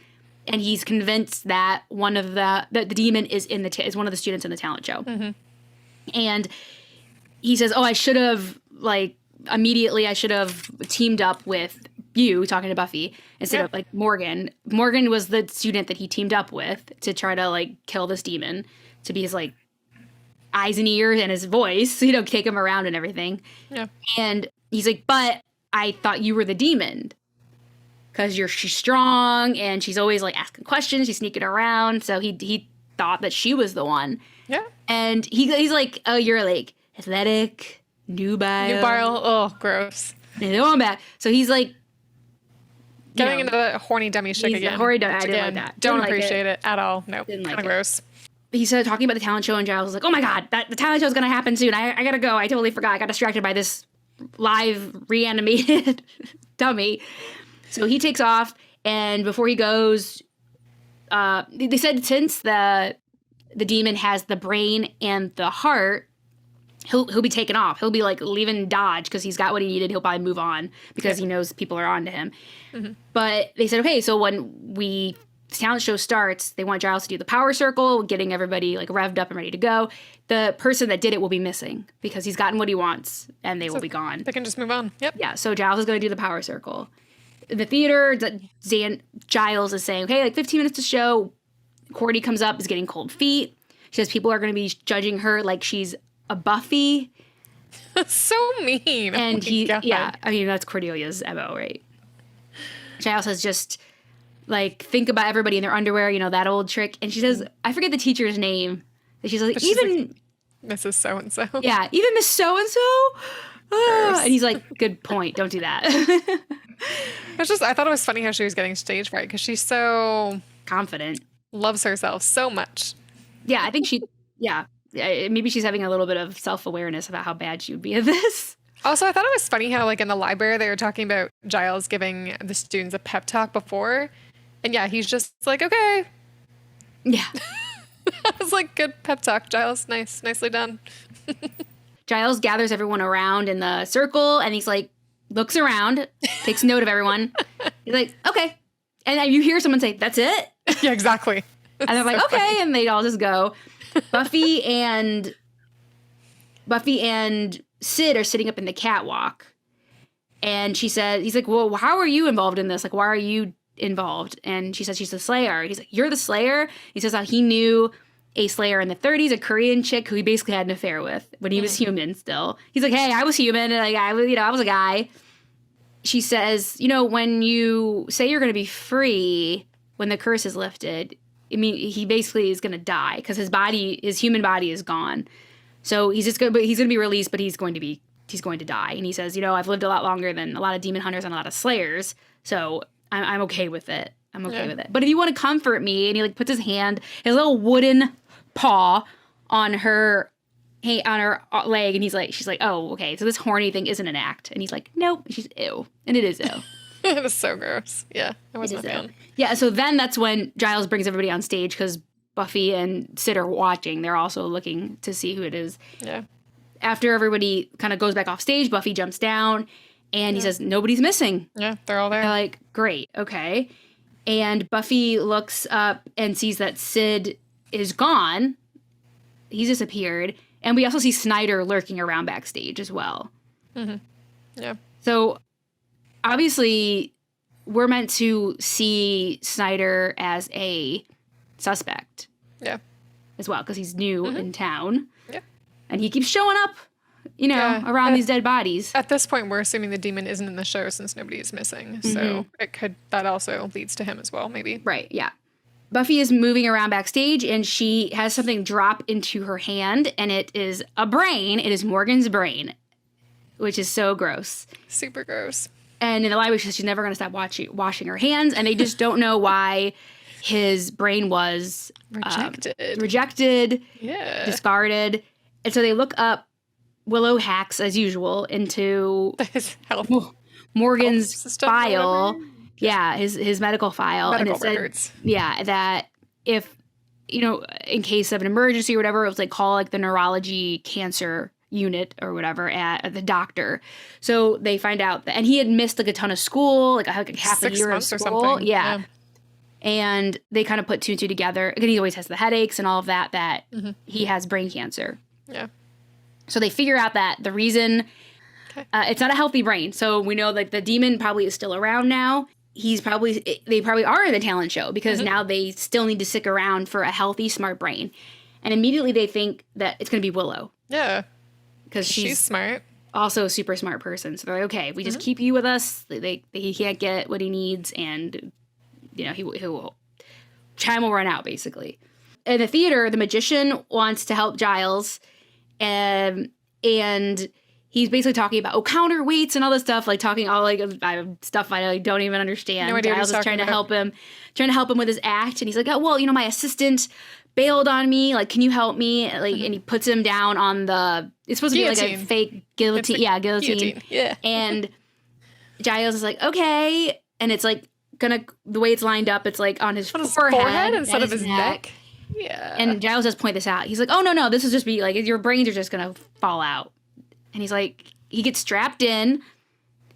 And he's convinced that one of the demon is is one of the students in the talent show. Mm-hmm. And he says, "Oh, I should have immediately teamed up with you," talking to Buffy, instead of like Morgan. Morgan was the student that he teamed up with to try to like kill this demon, to be his like eyes and ears and his voice, take him around and everything. Yeah. And he's like, "But I thought you were the demon." Because she's strong and she's always like asking questions, she's sneaking around. So he thought that she was the one. Yeah. And he's like, "Oh, you're like athletic, nubile." Oh, gross. And they're going back. So he's like getting into the horny dummy shit again. Horny dummy. I didn't like that. Don't appreciate it at all. Nope. Kind of gross. He started talking about the talent show, and Giles was like, "Oh my God, the talent show is gonna happen soon. I gotta go. I totally forgot. I got distracted by this live reanimated dummy." So he takes off, and before he goes, they said since the demon has the brain and the heart, he'll be taken off. He'll be like leaving Dodge because he's got what he needed. He'll probably move on because he knows people are on to him. Mm-hmm. But they said, okay, so when the talent show starts, they want Giles to do the power circle, getting everybody like revved up and ready to go. The person that did it will be missing because he's gotten what he wants, and they will be gone. They can just move on. Yep. Yeah. So Giles is going to do the power circle. In the theater, Giles is saying, okay, like 15 minutes to show. Cordy comes up, is getting cold feet. She says people are going to be judging her like she's a Buffy. That's so mean. And I mean, that's Cordelia's MO, right? Giles says just, like, think about everybody in their underwear, that old trick. And she says, I forget the teacher's name. And she's like, Mrs. So-and-so. Yeah, even Miss So-and-so? And he's like, good point. Don't do that. I thought it was funny how she was getting stage fright because she's so confident, loves herself so much. Yeah, I think maybe she's having a little bit of self-awareness about how bad she would be at this. Also, I thought it was funny how, like, in the library, they were talking about Giles giving the students a pep talk before. And yeah, he's just like, okay. Yeah. I was like, good pep talk, Giles. Nicely done. Giles gathers everyone around in the circle, and he's like, looks around, takes note of everyone. He's like, okay. And then you hear someone say, that's it? Yeah, exactly. And they're like, okay. Funny. And they all just go. Buffy and Sid are sitting up in the catwalk. And he's like, well, how are you involved in this? Like, why are you involved? And she says she's the Slayer. He's like, you're the Slayer? He says how he knew a Slayer in the 30s, a Korean chick who he basically had an affair with when he was human still. He's like, hey, I was human. And like, I was a guy. She says, when you say you're going to be free when the curse is lifted, I mean, he basically is going to die because his human body is gone. So he's going to be released, but he's going to die. And he says, I've lived a lot longer than a lot of demon hunters and a lot of Slayers. So I'm okay with it. I'm okay with it. But if you want to comfort me, and he like puts his little wooden paw on her leg, and she's like, oh, okay, so this horny thing isn't an act. And he's like, nope. And she's ew. And it is ew. It was so gross. Yeah, I wasn't a fan. Yeah, so then that's when Giles brings everybody on stage because Buffy and Sid are watching. They're also looking to see who it is. Yeah. after everybody kind of goes back off stage, Buffy jumps down and he says, nobody's missing. Yeah, they're all there. They're like, great, okay. And Buffy looks up and sees that Sid is gone. He's disappeared. And we also see Snyder lurking around backstage as well. Mm-hmm. Yeah. So obviously we're meant to see Snyder as a suspect. Yeah. As well, because he's new in town. Yeah. And he keeps showing up, around these dead bodies. At this point, we're assuming the demon isn't in the show since nobody is missing. So that also leads to him as well, maybe. Right, yeah. Buffy is moving around backstage, and she has something drop into her hand, and it is a brain. It is Morgan's brain, which is so gross. Super gross. And in the library, she says she's never going to stop washing her hands, and they just don't know why his brain was rejected, discarded. And so they look up Willow hacks, as usual, into Morgan's file. Yeah, his medical file. Medical and it records. said, that if, in case of an emergency or whatever, it was like call like the neurology cancer unit or whatever at the doctor. So they find out that, and he had missed like a ton of school, like half a year of school. Or something. Yeah. And they kind of put two and two together. Again, he always has the headaches and all of that he has brain cancer. Yeah. So they figure out that the reason it's not a healthy brain. So we know like the demon probably is still around now. They probably are in the talent show because now they still need to stick around for a healthy, smart brain. And immediately they think that it's going to be Willow. Yeah. Because she's smart. Also a super smart person. So they're like, okay, we just keep you with us. He can't get what he needs, and time will run out, basically. In the theater, the magician wants to help Giles, and he's basically talking about counterweights and all this stuff, like talking all like stuff I don't even understand. No idea Giles what is trying to help him with his act, and he's like, oh well, my assistant bailed on me. Like, can you help me? Like, and he puts him down on the. It's supposed guillotine. To be like a fake guillotine. Yeah, guillotine. Yeah. And Giles is like, okay, and it's like the way it's lined up, it's like on his forehead instead of his neck. Yeah. And Giles does point this out. He's like, oh no, this is just be like your brains are just gonna fall out. And he's like, he gets strapped in,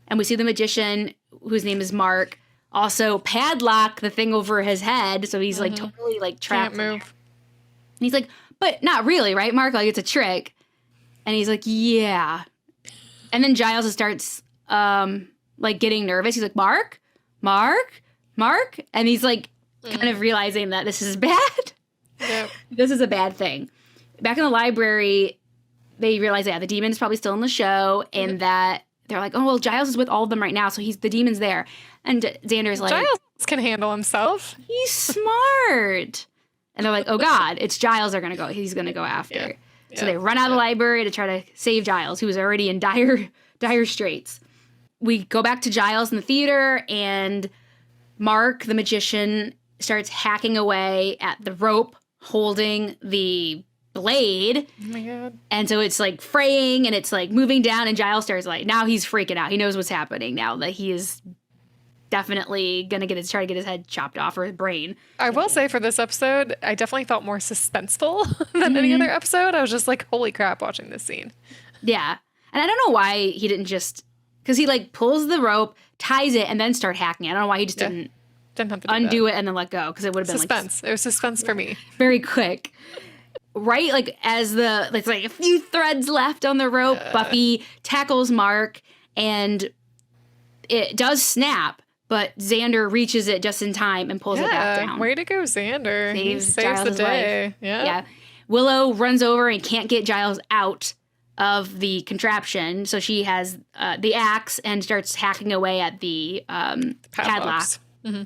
and we see the magician, whose name is Mark, also padlock the thing over his head, so he's like totally like trapped. Can't move. And he's like, but not really, right, Mark? Like, it's a trick. And he's like, yeah. And then Giles starts like getting nervous. He's like, Mark? And he's like kind of realizing that this is bad. Yep. This is a bad thing. Back in the library, they realize that the demon's probably still in the show, and that they're like, oh, well, Giles is with all of them right now, so the demon's there. And Xander's like, Giles can handle himself. He's smart. And they're like, oh, God, it's Giles they're going to go. He's going to go after. Yeah. So they run out of the library to try to save Giles, who was already in dire straits. We go back to Giles in the theater, and Mark, the magician, starts hacking away at the rope holding the blade. Oh my God. And so it's like fraying and it's like moving down, and Giles starts like, now he's freaking out. He knows what's happening now, that he is definitely gonna try to get his head chopped off, or his brain. I will say for this episode, I definitely felt more suspenseful than any other episode. I was just like, holy crap, watching this scene. Yeah. And I don't know why he didn't just, because he like pulls the rope, ties it, and then start hacking it. I don't know why he just didn't have to undo it and then let go, because it would have been suspense. It was suspense for me. Very quick. Right? Like as it's like a few threads left on the rope, Buffy tackles Mark, and it does snap, but Xander reaches it just in time and pulls it back down. Way to go, Xander. He saves Giles' the day. life. Yeah. Willow runs over and can't get Giles out of the contraption, so she has the axe and starts hacking away at the padlock. Mm-hmm.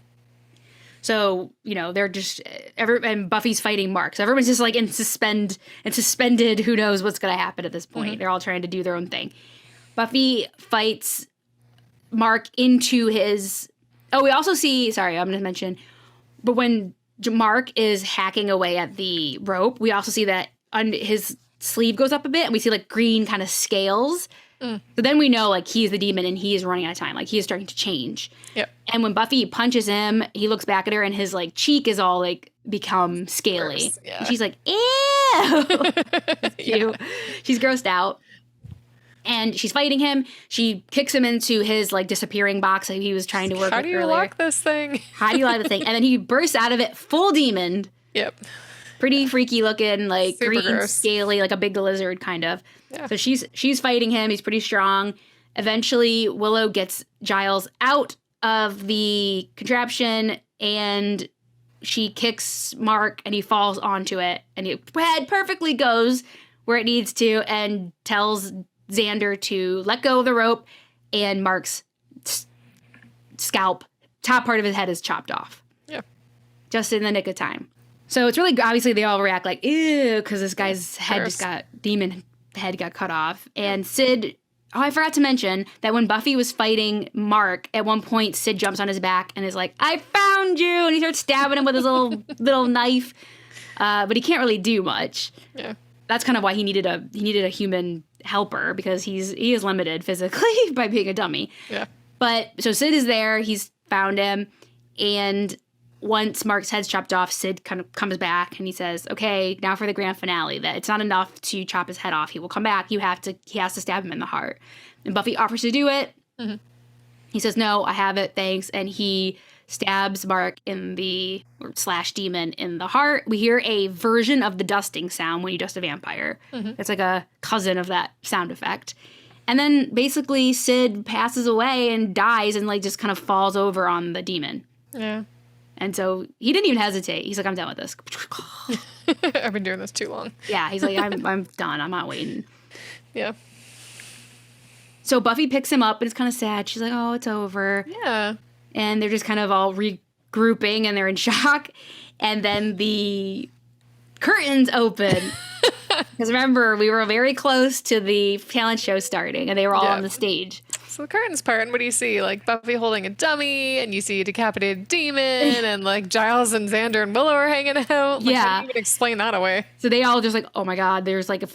So, they're just and Buffy's fighting Mark. So everyone's just like suspended. Who knows what's going to happen at this point? Mm-hmm. They're all trying to do their own thing. Buffy fights Mark into his. Oh, we also see. Sorry, I'm going to mention. But when Mark is hacking away at the rope, we also see that his sleeve goes up a bit, and we see like green kind of scales. So then we know like he's the demon and he is running out of time. Like he is starting to change. Yep. And when Buffy punches him, he looks back at her and his like cheek is all like become scaly. Yeah. And she's like, ew. She's grossed out. And she's fighting him. She kicks him into his like disappearing box that he was trying to work with earlier. How do you lock this thing? How do you lock the thing? And then he bursts out of it full demon. Yep. Pretty freaky looking, like Super green, gross. scaly, like a big lizard kind of. Yeah. So she's fighting him. He's pretty strong. Eventually, Willow gets Giles out of the contraption and she kicks Mark and he falls onto it. And his head perfectly goes where it needs to and tells Xander to let go of the rope, and Mark's scalp, top part of his head is chopped off. Yeah. Just in the nick of time. So it's really, obviously they all react like, ew, because this guy's head just got, demon head got cut off. And Sid, I forgot to mention that when Buffy was fighting Mark, at one point Sid jumps on his back and is like, I found you! And he starts stabbing him with his little knife. But he can't really do much. Yeah. That's kind of why he needed a human helper, because he is limited physically by being a dummy. Yeah. But so Sid is there, he's found him, and once Mark's head's chopped off, Sid kind of comes back and he says, okay, now for the grand finale, that it's not enough to chop his head off. He will come back. He has to stab him in the heart. And Buffy offers to do it. Mm-hmm. He says, no, I have it, thanks. And he stabs Mark in the / demon in the heart. We hear a version of the dusting sound when you dust a vampire. Mm-hmm. It's like a cousin of that sound effect. And then basically Sid passes away and dies and like just kind of falls over on the demon. Yeah. And so he didn't even hesitate. He's like, I'm done with this. I've been doing this too long. Yeah, he's like, I'm done. I'm not waiting. Yeah. So Buffy picks him up and it's kind of sad. She's like, oh, it's over. Yeah. And they're just kind of all regrouping and they're in shock. And then the curtains open. Because remember, we were very close to the talent show starting and they were all on the stage. So the curtains part, and what do you see? Like Buffy holding a dummy, and you see a decapitated demon, and like Giles and Xander and Willow are hanging out. Like, how do you even explain that away? So they all just like, oh my God, there's like a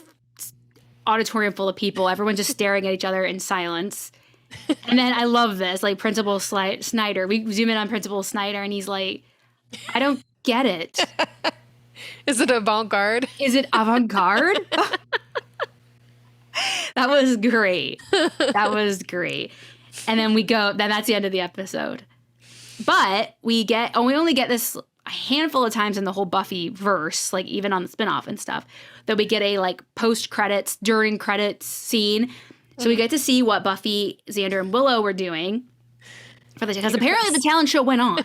auditorium full of people. Everyone's just staring at each other in silence. And then I love this, like Principal Snyder. We zoom in on Principal Snyder, and he's like, I don't get it. Is it avant-garde? Is it avant-garde? That was great. That was great. And then then that's the end of the episode. But we only get this a handful of times in the whole Buffy verse, like even on the spinoff and stuff, that we get a like post-credits, during credits scene. So we get to see what Buffy, Xander, and Willow were doing for the, because apparently the talent show went on.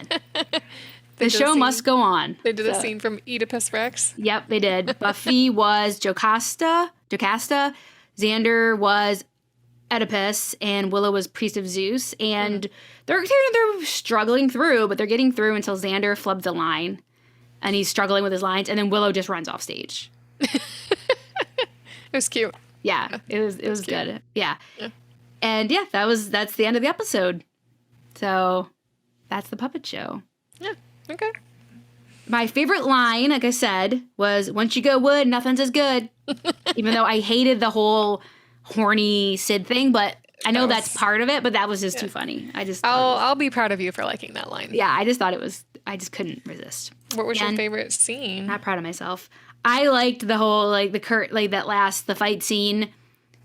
The show must go on. They did a scene from Oedipus Rex. Yep, they did. Buffy was Jocasta. Xander was Oedipus, and Willow was Priest of Zeus. And they're struggling through, but they're getting through until Xander flubbed the line, and he's struggling with his lines, and then Willow just runs off stage. It was cute. Yeah, it was good. Yeah. And yeah, that's the end of the episode. So that's the puppet show. Yeah. Okay. My favorite line, like I said, was, once you go wood, nothing's as good. Even though I hated the whole horny Sid thing, but I know that's part of it, but that was just too funny. I'll be proud of you for liking that line. Yeah, I just couldn't resist. What was your favorite scene? Not proud of myself. I liked the whole, like, the fight scene,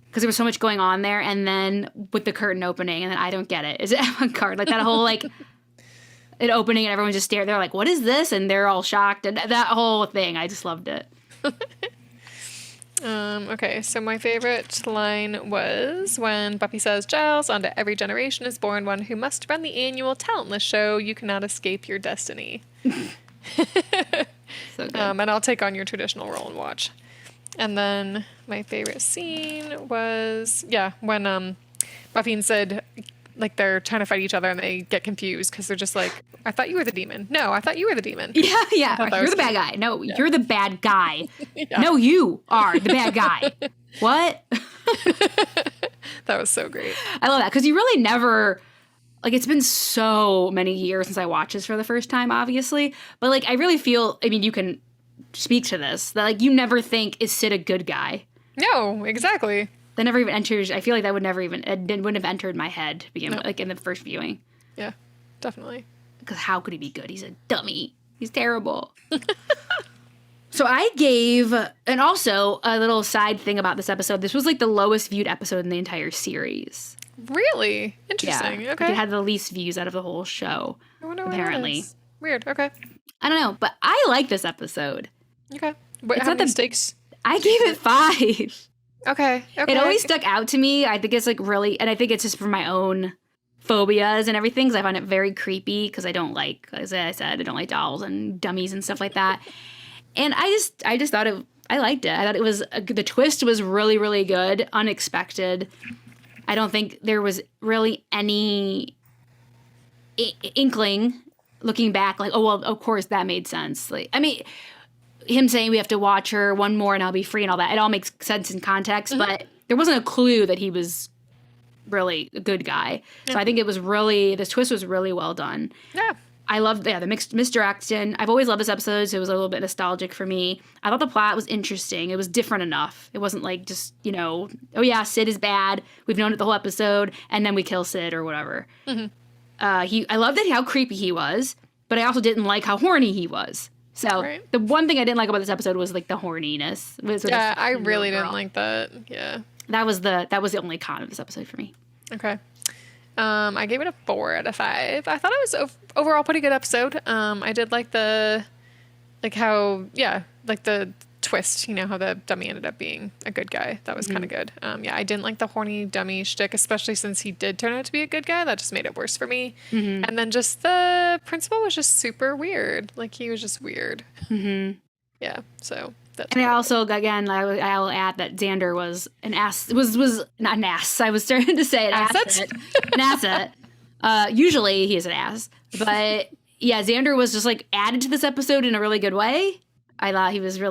because there was so much going on there, and then with the curtain opening, and then I don't get it. Is it avant-garde? Like, that whole, like, it opening and everyone just stared. They're like, what is this? And they're all shocked. And that whole thing, I just loved it. Okay, so my favorite line was when Buffy says, Giles, onto every generation is born one who must run the annual talentless show. You cannot escape your destiny. So good. And I'll take on your traditional role and watch. And then my favorite scene was, when Buffy and Sid, like, they're trying to fight each other and they get confused because they're just like, I thought you were the demon. No, I thought you were the demon. Yeah. You're the bad guy. No, you're the bad guy. No, you are the bad guy. What? That was so great. I love that, because you really never, like, it's been so many years since I watched this for the first time, obviously. But, like, I really feel, I mean, you can speak to this, that, like, you never think, is Sid a good guy? No, exactly. That never even enters. I feel like that would never even, it wouldn't have entered my head to begin with, like, in the first viewing. Yeah, definitely. Because how could he be good? He's a dummy. He's terrible. So I gave, and also a little side thing about this episode, this was like the lowest viewed episode in the entire series. Really? Interesting. Yeah. Okay. Like it had the least views out of the whole show, I wonder why apparently. that is. Weird. Okay. I don't know, but I like this episode. Okay. Wait, It's how not many the- stakes? I gave it 5. Okay. Okay. It always stuck out to me. I think it's like really, and I think it's just for my own phobias and everything, because I find it very creepy, because I don't like, as I said, I don't like dolls and dummies and stuff like that. And I just thought I liked it. I thought it was, the twist was really, really good, unexpected. I don't think there was really any inkling looking back, like, oh, well, of course that made sense. Like, I mean, him saying we have to watch her one more and I'll be free and all that, it all makes sense in context, but there wasn't a clue that he was really a good guy. So I think it was really, this twist was really well done. Yeah. I loved the misdirection. I've always loved this episode, so it was a little bit nostalgic for me. I thought the plot was interesting. It was different enough. It wasn't like just, oh yeah, Sid is bad. We've known it the whole episode, and then we kill Sid or whatever. I loved how creepy he was, but I also didn't like how horny he was. So the one thing I didn't like about this episode was like the horniness. Yeah, I really didn't like that. Yeah. That was the only con of this episode for me. Okay. I gave it a 4 out of 5. I thought it was overall pretty good episode. I did like the twist, how the dummy ended up being a good guy. That was kind of good. I didn't like the horny dummy shtick, especially since he did turn out to be a good guy. That just made it worse for me. And then just the principal was just super weird. Like, he was just weird. Yeah, so that's. And I also, again, I will add that Xander was an ass. Was not an ass. I was starting to say an asset. An asset. Usually he is an ass, but yeah, Xander was just like added to this episode in a really good way. I thought he was just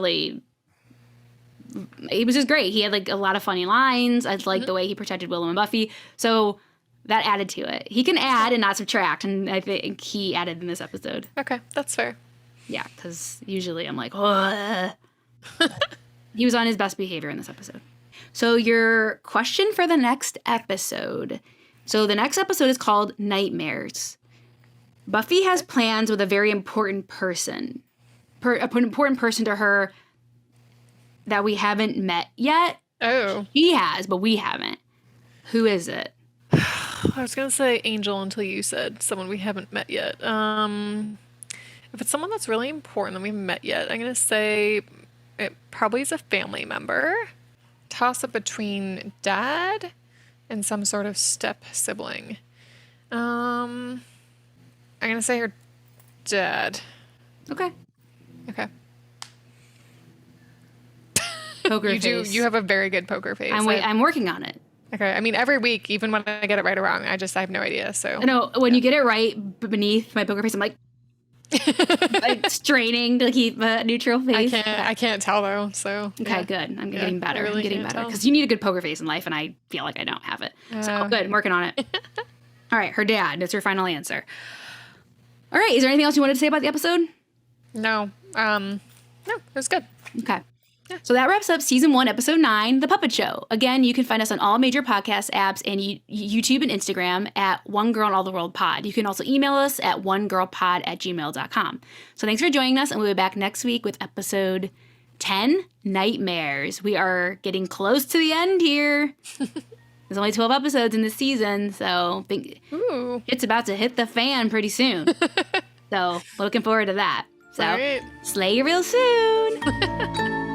great. He had like a lot of funny lines. I liked the way he protected Willow and Buffy. So that added to it. He can add and not subtract, and I think he added in this episode. Okay, that's fair. Yeah, because usually I'm like, oh. He was on his best behavior in this episode. So your question for the next episode. So the next episode is called Nightmares. Buffy has plans with a very important person. An important person to her that we haven't met yet. Oh. She has, but we haven't. Who is it? I was going to say Angel until you said someone we haven't met yet. If it's someone that's really important that we haven't met yet, I'm going to say it probably is a family member. Toss up between dad and some sort of step sibling. I'm going to say her dad. Okay. Okay. Poker face. You have a very good poker face. I'm working on it. Okay. I mean, every week, even when I get it right or wrong, I have no idea. So. No, when you get it right beneath my poker face, I'm like straining to keep a neutral face. I can't tell though. So. Okay, Yeah. good. I'm getting better. really I'm getting can't better tell. because you need a good poker face in life, and I feel like I don't have it. So good. I'm working on it. All right, her dad. That's her final answer. All right. Is there anything else you wanted to say about the episode? No. No, it was good. Okay. So that wraps up season 1, episode 9, The Puppet Show. Again, you can find us on all major podcast apps and YouTube and Instagram at One Girl in All the World Pod. You can also email us at onegirlpod@gmail.com. So thanks for joining us, and we'll be back next week with episode 10, Nightmares. We are getting close to the end here. There's only 12 episodes in this season, so I think it's about to hit the fan pretty soon. So looking forward to that. So All right. slay you real soon.